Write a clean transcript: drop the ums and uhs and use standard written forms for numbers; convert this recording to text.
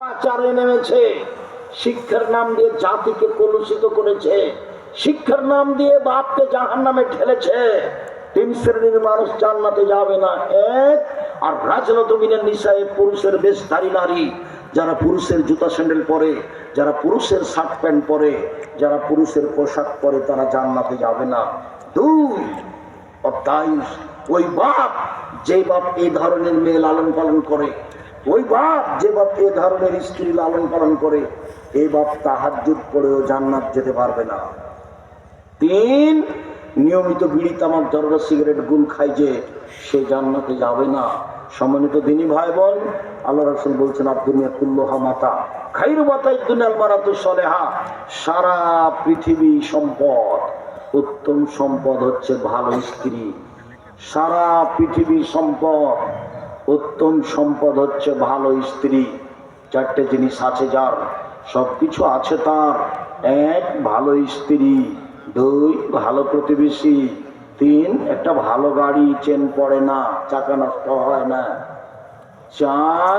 আচারে নেমেছে, শিক্ষার নাম দিয়ে জাতিকে কলুষিত করেছে, শিক্ষার নাম দিয়ে বাপকে জাহান্নামে ঠেলেছে। তিন শ্রেণীর মানুষ জান্নাতে যাবে না। এক, আর রাজনত মিনের নিসায়ে, পুরুষের বেশধারী নারী, যারা পুরুষের জুতা স্যান্ডেল পরে, যারা পুরুষের শার্ট প্যান্ট পরে, যারা পুরুষের পোশাক পরে, তারা জান্নাতে যাবে না। দুই, অত্যায়ুষ, ওই বাপ যে বাপ এই ধরনের মেয়ে লালন পালন করে, ওই বাপ যে বাপ এ ধরনের স্ত্রী লালন পালন করে, এই বাপ তাহাজ্জুদ পড়েও জান্নাত যেতে পারবে না। তিন, নিয়মিত বিড়ি তামাক জর্দা সিগারেট গুল খায় যে, সে জান্নাতে যাবে না। সম্মানিত দিনী ভাই বোন, আল্লাহ রাসূল বলছেন, আদ-দুনিয়া কুল্লুহা মাতা, খায়রু মাতাইদ দুনিয়াল মারাতু সলেহা। সারা পৃথিবী সম্পদ, উত্তম সম্পদ হচ্ছে ভালো স্ত্রী। সারা পৃথিবী সম্পদ, উত্তম সম্পদ হচ্ছে ভালো স্ত্রী। চারটে জিনিস আছে যার, সবকিছু আছে তার। এক, ভালো স্ত্রী। দুই, ভালো প্রতিবেশী। তিন, একটা ভালো গাড়ি, চেন পড়ে না, চাকা নষ্ট হয় না। চার,